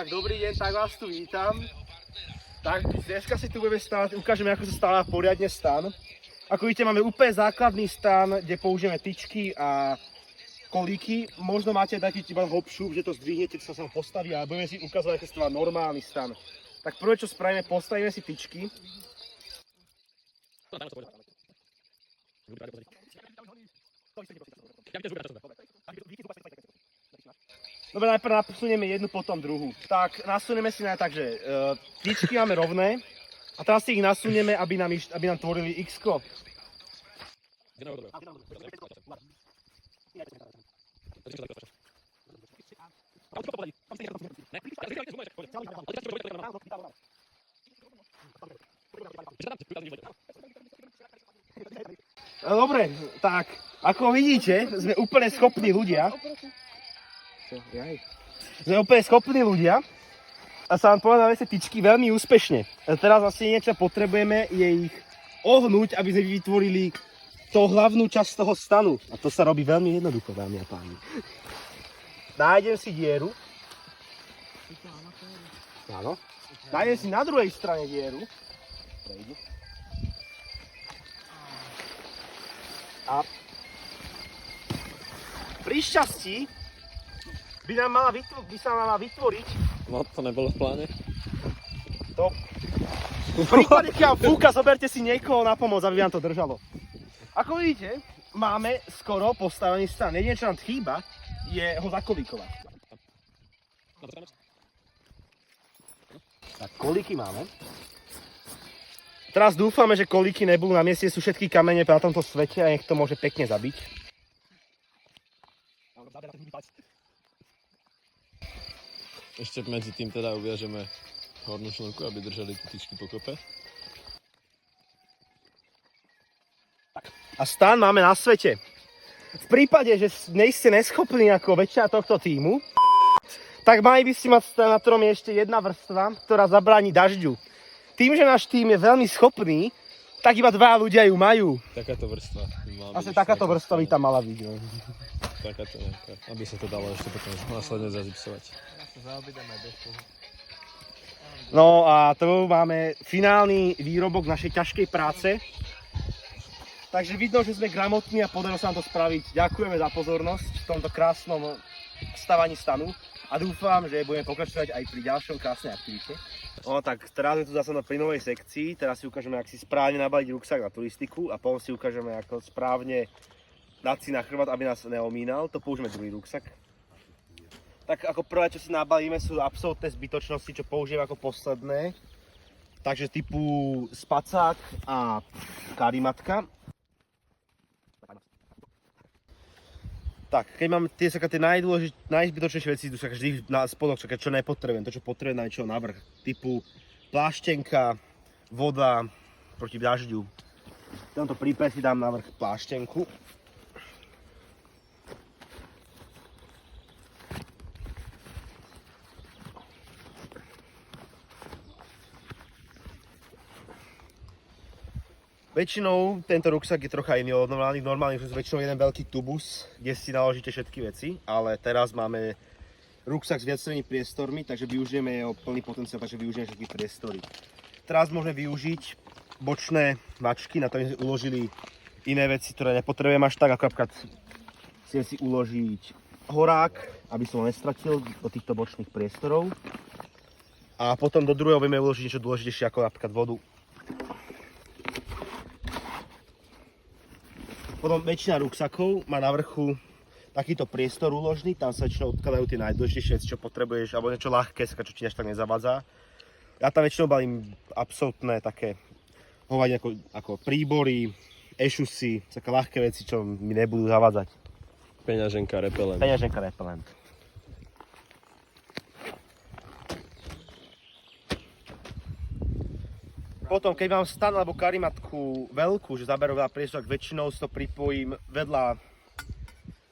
Tak, dobrý deň, tak vás tu vítam. Tak dneska si tu budeme stávať, ukážeme, ako sa stáva poriadne stan. Ako vidíte, máme úplne základný stan, kde použijeme tyčky a kolíky. Možno máte taký iba hopšup, že to zdvihnete, čo sa vám postaví, ale budeme si ukázať, ako sa stáva normálny stan. Tak prvé, čo spravíme, postavíme si tyčky. Dobre, najprv nasunieme jednu, potom druhú. Tak, nasunieme si tak, že tyčky máme rovné a teraz si ich nasunieme, aby nám tvorili x-ko. Dobre, tak, ako vidíte, sme úplne schopní ľudia. Sme úplne schopní ľudia a sa vám povedali si tyčky veľmi úspešne. A teraz asi niečo potrebujeme je ich ohnúť, aby sme vytvorili tú hlavnú časť toho stanu. A to sa robí veľmi jednoducho, dámy a páni. Nájdem si dieru. Áno. Nájdem si na druhej strane dieru. Prejdi. A pri šťastí by sa mala vytvoriť. No, to nebolo v pláne. To. V prípade, keď vám fúka, zoberte si niekoho na pomoc, aby vám to držalo. Ako vidíte, máme skoro postavený stan. Jediné, čo nám chýba, je ho zakolíkovať. Tak, kolíky máme. Teraz dúfame, že kolíky nebudú na mieste, sú všetky kamene na tomto svete a nech to môže pekne zabiť. Ešte medzi tým teda uviažeme hornú šlnku, aby držali tie tyčky pokope. A stan máme na svete. V prípade, že nejste neschopní ako väčšina tohto tímu, tak mali by ste mať stan, na ktorom je ešte jedna vrstva, ktorá zabráni dažďu. Tým, že náš tím je veľmi schopný, tak iba 2 ľudia ju majú. Takáto vrstva. Asi takáto vrstva by tam mala byť. No. Takáto nejaká, aby sa to dalo ešte potom následne zazipsovať. No a tu máme finálny výrobok našej ťažkej práce. Takže vidno, že sme gramotní a podarilo sa nám to spraviť. Ďakujeme za pozornosť v tomto krásnom stavaní stanu a dúfam, že budeme pokračovať aj pri ďalšom krásnej aktivite. No tak teraz sme tu zase na plynovej sekcii, teraz si ukážeme, ako si správne nabaliť ruksak na turistiku a potom si ukážeme, ako správne dať si na chrbát, aby nás neomínal. To použijeme druhý ruksak. Tak ako prvé, čo si nabalíme, sú absolútne zbytočnosti, čo použijem ako posledné. Takže typu spacák a karimatka. Tak, keď mám tie najzbytočnejšie veci, tu sa vždy na spodok, čo nepotrebujem, to čo potrebujem na niečo navrch. Typu pláštenka, voda proti dažďu. V tomto prípade si dám navrch pláštenku. Väčšinou tento ruksak je trocha iný od normálnych sú väčšinou jeden veľký tubus, kde si naložíte všetky veci, ale teraz máme ruksak s viacerými priestormi, takže využijeme jeho plný potenciál, takže využijeme všetky priestory. Teraz môžeme využiť bočné mačky, na to sme si uložili iné veci, ktoré nepotrebujem až tak, ako napríklad si uložiť horák, aby som ho nestratil do týchto bočných priestorov. A potom do druhého vieme uložiť niečo dôležitejšie, ako napríklad vodu. Potom väčšina ruksakov má na vrchu takýto priestor úložný, tam sa väčšinou odkladajú tie najdôležitejšie veci, čo potrebuješ, alebo niečo ľahké, čo ti až tak nezavadzá. Ja tam väčšinou balím absolútne také hovadine ako príbory, ešusy, také ľahké veci, čo mi nebudú zavadzať. Peňaženka, repelent. Peňaženka, repelent. Potom, keď mám stan alebo karimatku veľkú, že zaberú veľa priestoru, tak väčšinou si to pripojím vedľa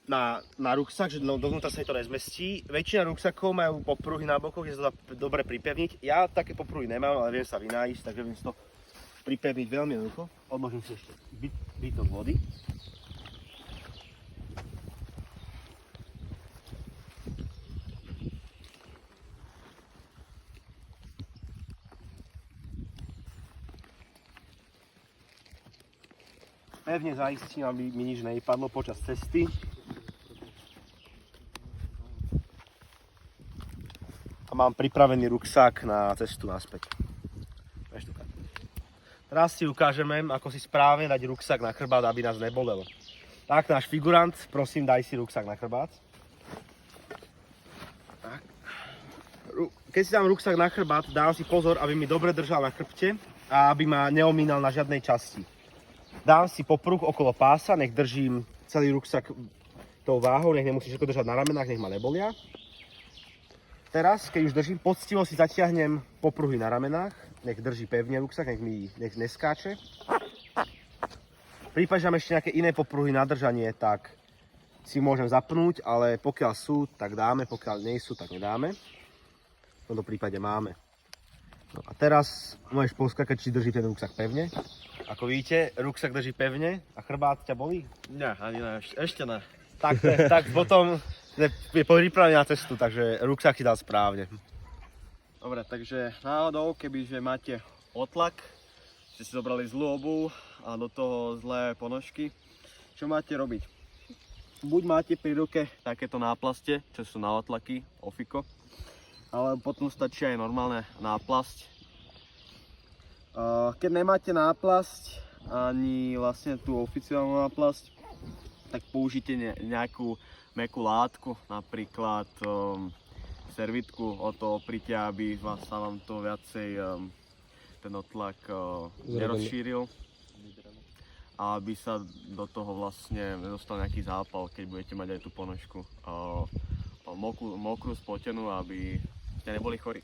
na ruksak, že dovnútra sa to nezmestí. Väčšina ruksakov majú popruhy na bokoch, kde sa to dá dobre pripevniť. Ja také popruhy nemám, ale viem sa vynájsť, takže viem si to pripevniť veľmi jednoducho. Odložím si ešte bytok vody. pevne zaistím, aby mi nič nevypadlo počas cesty. A mám pripravený ruksak na cestu naspäť. Teraz si ukážeme, ako si správne dať ruksak na chrbát, aby nás nebolelo. Tak, náš figurant, prosím, daj si ruksak na chrbát. Tak. Keď si dám ruksak na chrbát, dám si pozor, aby mi dobre držal na chrbte a aby ma neomínal na žiadnej časti. Dám si popruh okolo pása, nech držím celý ruksak tou váhou, nech nemusím všetko držať na ramenách, nech ma nebolia. Teraz, keď už držím, poctivo si zatiahnem popruhy na ramenách, nech drží pevne ruksak, nech neskáče. V prípade, že mám ešte nejaké iné popruhy na držanie, tak si môžem zapnúť, ale pokiaľ sú, tak dáme, pokiaľ nie sú, tak nedáme. V tomto prípade máme. No a teraz môžeš poskakať, či drží ten ruksak pevne. Ako vidíte, ruksak drží pevne a chrbát ťa bolí? Nie, ani ne, ešte ne. Tak potom je pripravený na cestu, takže ruksak si dal správne. Dobre, takže náhodou, kebyže máte otlak, ste si zobrali zlú obuv a do toho zlé ponožky, čo máte robiť? Buď máte pri ruke takéto náplaste, čo sú na otlaky, ofiko, ale potom stačí aj normálne náplasť. Keď nemáte náplasť, ani vlastne tú oficiálnu náplasť, tak použite nejakú mäkkú látku, napríklad servitku o to oprite, aby sa vám to viacej ten otlak nerozšíril a aby sa do toho vlastne nedostal nejaký zápal, keď budete mať aj tú ponožku mokrú, spotenú, aby ste neboli chorí.